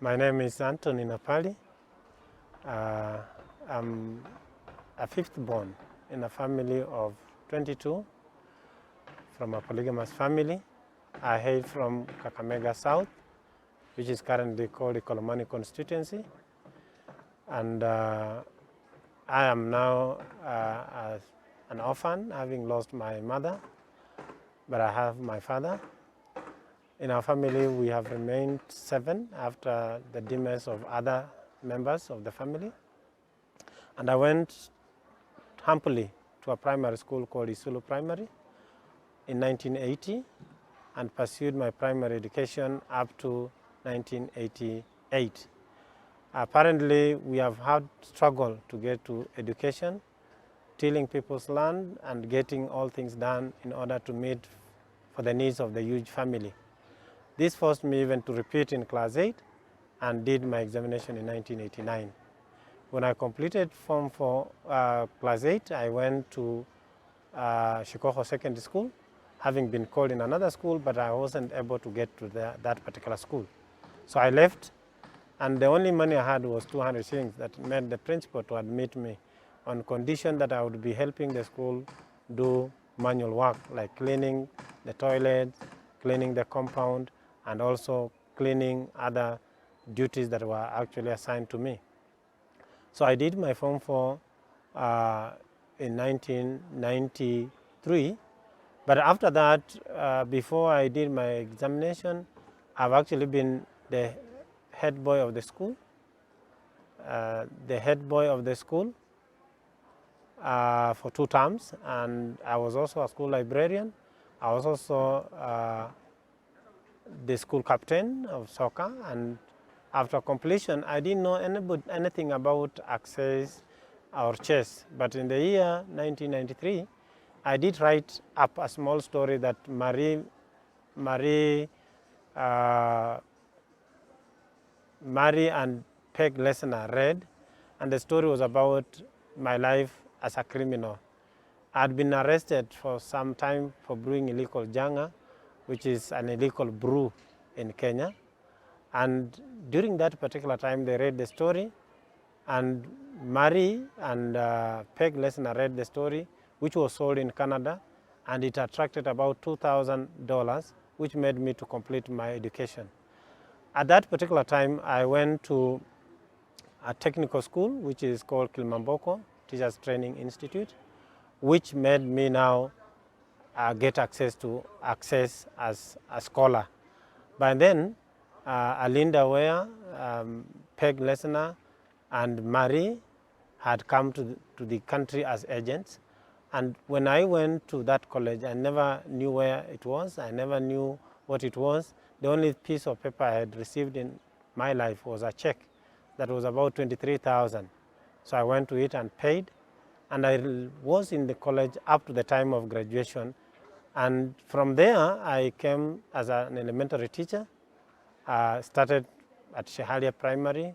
My name is Anthony Napali. I'm a fifth born in a family of 22 from a polygamous family. I hail from Kakamega South, which is currently called the Kolomani constituency. And I am now an orphan, having lost my mother, but I have my father. In our family, we have remained 7 after the demise of other members of the family. And I went humbly to a primary school called Isulu Primary in 1980 and pursued my primary education up to 1988. Apparently, we have had struggle to get to education, tilling people's land and getting all things done in order to meet for the needs of the huge family. This forced me even to repeat in class 8 and did my examination in 1989. When I completed Form 4 class 8, I went to Shikoho Secondary School, having been called in another school, but I wasn't able to get to that particular school. So I left, and the only money I had was 200 shillings that made the principal to admit me on condition that I would be helping the school do manual work, like cleaning the toilets, cleaning the compound, and also cleaning other duties that were actually assigned to me. So I did my Form 4 in 1993, but after that, before I did my examination, I've actually been the head boy of the school, for 2 terms, and I was also a school librarian. I was also the school captain of soccer, and after completion, I didn't know anything about access or chess. But in the year 1993, I did write up a small story that Marie and Peg Lesnar read, and the story was about my life as a criminal. I had been arrested for some time for brewing illegal janga, which is an illegal brew in Kenya. And during that particular time, they read the story, and Marie and Peg Lesnar read the story, which was sold in Canada, and it attracted about $2,000, which made me to complete my education. At that particular time, I went to a technical school, which is called Kilimamboko Teachers Training Institute, which made me now get access as a scholar. By then, Alinda Ware, Peg Lesnar, and Marie had come to the country as agents. And when I went to that college, I never knew where it was. I never knew what it was. The only piece of paper I had received in my life was a check that was about 23,000. So I went to it and paid. And I was in the college up to the time of graduation. And from there, I came as an elementary teacher. Started at Shehalia Primary,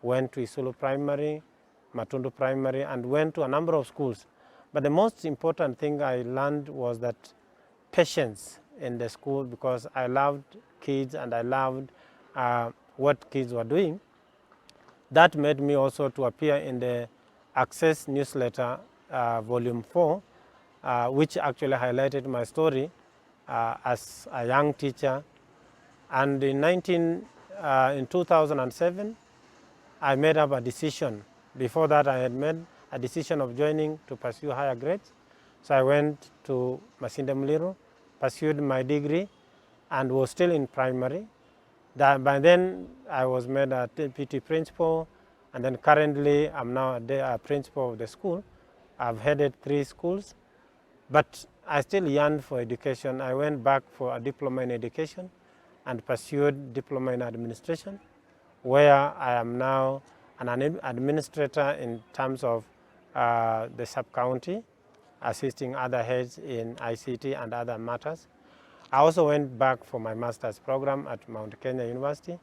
went to Isulu Primary, Matundu Primary, and went to a number of schools. But the most important thing I learned was that patience in the school, because I loved kids and I loved what kids were doing. That made me also to appear in the Access newsletter, volume 4, which actually highlighted my story as a young teacher. And in 2007, I made up a decision. Before that, I had made a decision of joining to pursue higher grades. So I went to Masinde Muliro, pursued my degree, and was still in primary. By then, I was made a deputy principal, and then currently, I'm now a principal of the school. I've headed 3 schools, but I still yearned for education. I went back for a diploma in education and pursued diploma in administration, where I am now an administrator in terms of the sub-county, assisting other heads in ICT and other matters. I also went back for my master's program at Mount Kenya University,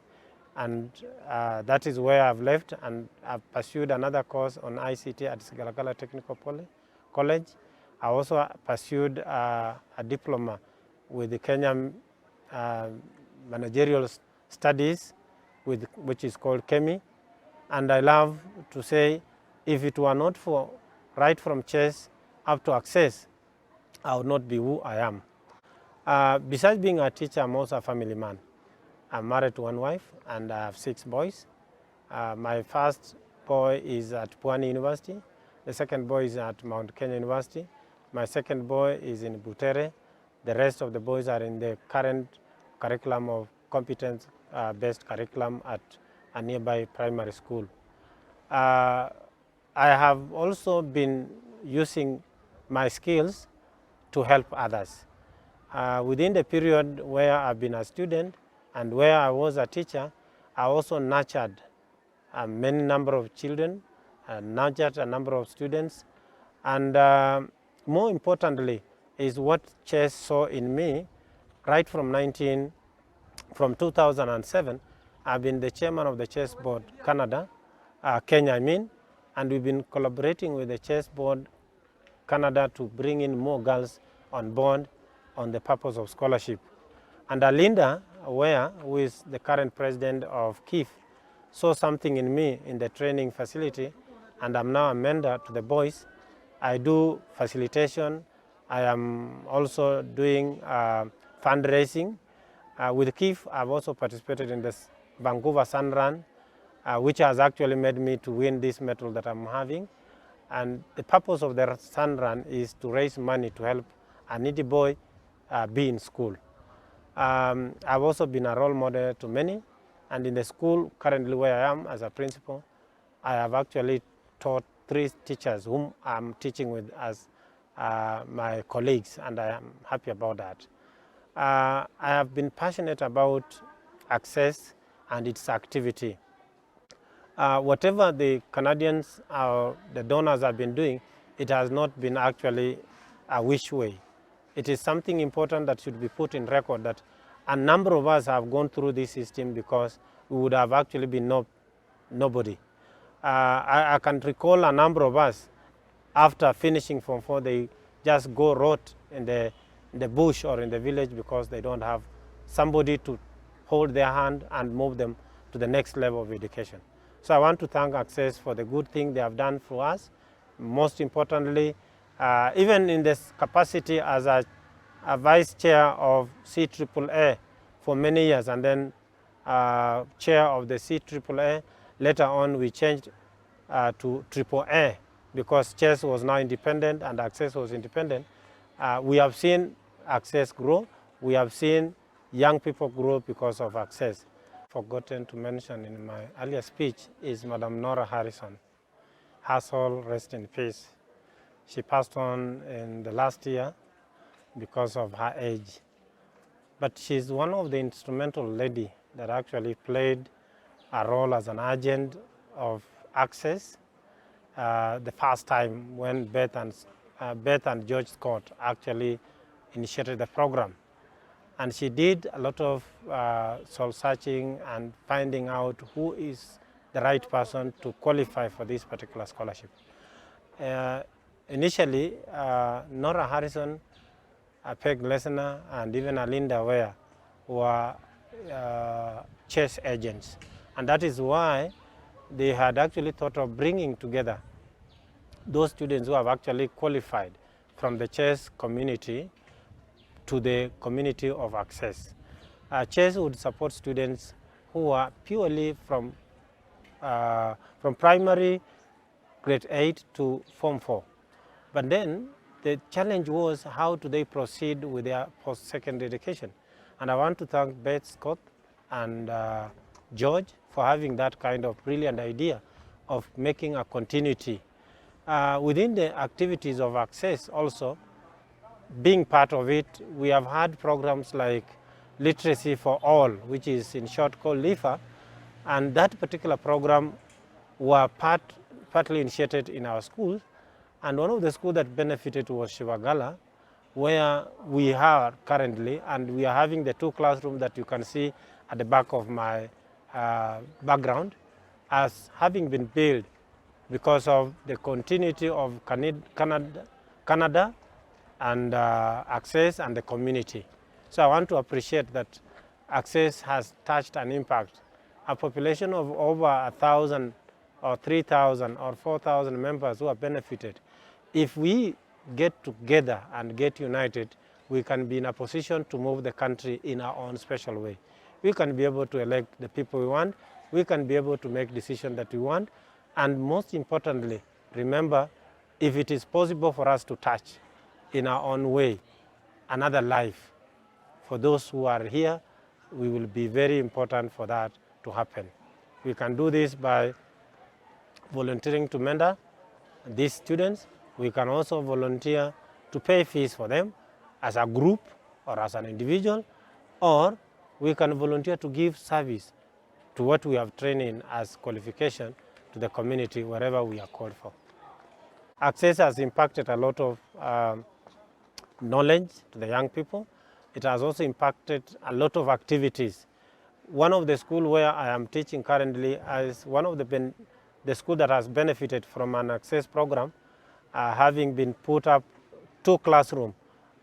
and that is where I've left, and I've pursued another course on ICT at Sigalagala Technical College. I also pursued a diploma with the Kenyan Managerial Studies, which is called Kemi. And I love to say, if it were not for right from chess up to access, I would not be who I am. Besides being a teacher, I'm also a family man. I'm married to one wife and I have 6 boys. My first boy is at Pwani University. The second boy is at Mount Kenya University. My second boy is in Butere. The rest of the boys are in the current curriculum of competence-based curriculum at a nearby primary school. I have also been using my skills to help others. Within the period where I've been a student and where I was a teacher, I also nurtured many number of children, nurtured a number of students, and more importantly is what chess saw in me right from 2007. I've been the chairman of the Chess Board Kenya I mean, and we've been collaborating with the Chess Board Canada to bring in more girls on board on the purpose of scholarship. And Alinda Ware, who is the current president of KIF, saw something in me in the training facility, and I'm now a mentor to the boys. I do facilitation. I am also doing fundraising. With KIF, I've also participated in this Vancouver Sun Run, which has actually made me to win this medal that I'm having. And the purpose of the Sun Run is to raise money to help a needy boy be in school. I've also been a role model to many, and in the school currently where I am as a principal, I have actually taught 3 teachers whom I'm teaching with as my colleagues, and I am happy about that. I have been passionate about access and its activity. Whatever the Canadians or the donors have been doing, it has not been actually a wish way. It is something important that should be put in record, that a number of us have gone through this system because we would have actually been nobody. I can recall a number of us, after finishing Form 4, they just go rot in the bush or in the village because they don't have somebody to hold their hand and move them to the next level of education. So I want to thank Access for the good thing they have done for us. Most importantly, even in this capacity as a vice chair of CAAA for many years, and then chair of the CAAA. Later on, we changed to AAA because chess was now independent and Access was independent. We have seen Access grow. We have seen young people grow because of Access. Forgotten to mention in my earlier speech is Madam Nora Harrison. Her soul rest in peace. She passed on in the last year because of her age. But she's one of the instrumental lady that actually played a role as an agent of Access the first time when Beth and George Scott actually initiated the program. And she did a lot of soul searching and finding out who is the right person to qualify for this particular scholarship. Initially, Nora Harrison, Peg Lesnar, and even Alinda Ware were chess agents. And that is why they had actually thought of bringing together those students who have actually qualified from the chess community to the community of Access. Chess would support students who are purely from primary grade 8 to Form 4. But then the challenge was, how do they proceed with their post-secondary education? And I want to thank Beth Scott and George for having that kind of brilliant idea of making a continuity. Within the activities of Access also, being part of it, we have had programs like Literacy for All, which is in short called LIFA, and that particular program were partly initiated in our schools, and one of the schools that benefited was Shivagala, where we are currently, and we are having the 2 classrooms that you can see at the back of my background as having been built because of the continuity of Canada and Access and the community. So I want to appreciate that Access has touched an impact a population of over 1,000 or 3,000 or 4,000 members who are benefited. If we get together and get united, we can be in a position to move the country in our own special way. We can be able to elect the people we want, we can be able to make decisions that we want, and most importantly, remember, if it is possible for us to touch in our own way another life, for those who are here, we will be very important for that to happen. We can do this by volunteering to mentor these students. We can also volunteer to pay fees for them as a group or as an individual, or we can volunteer to give service to what we have trained in as qualification to the community wherever we are called for. Access has impacted a lot of knowledge to the young people. It has also impacted a lot of activities. One of the schools where I am teaching currently is one of the school that has benefited from an access program, having been put up 2 classrooms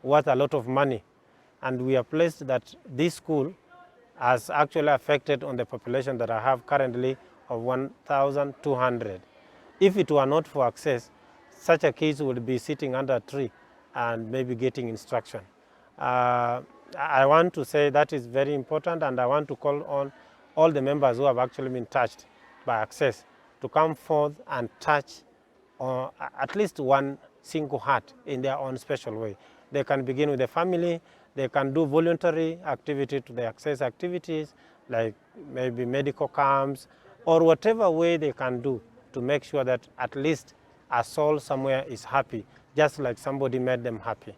worth a lot of money. And we are pleased that this school has actually affected on the population that I have currently of 1,200. If it were not for access, such a kids would be sitting under a tree and maybe getting instruction. I want to say that is very important, and I want to call on all the members who have actually been touched by access to come forth and touch at least one single heart in their own special way. They can begin with the family, they can do voluntary activity to the access activities, like maybe medical camps, or whatever way they can do to make sure that at least a soul somewhere is happy, just like somebody made them happy.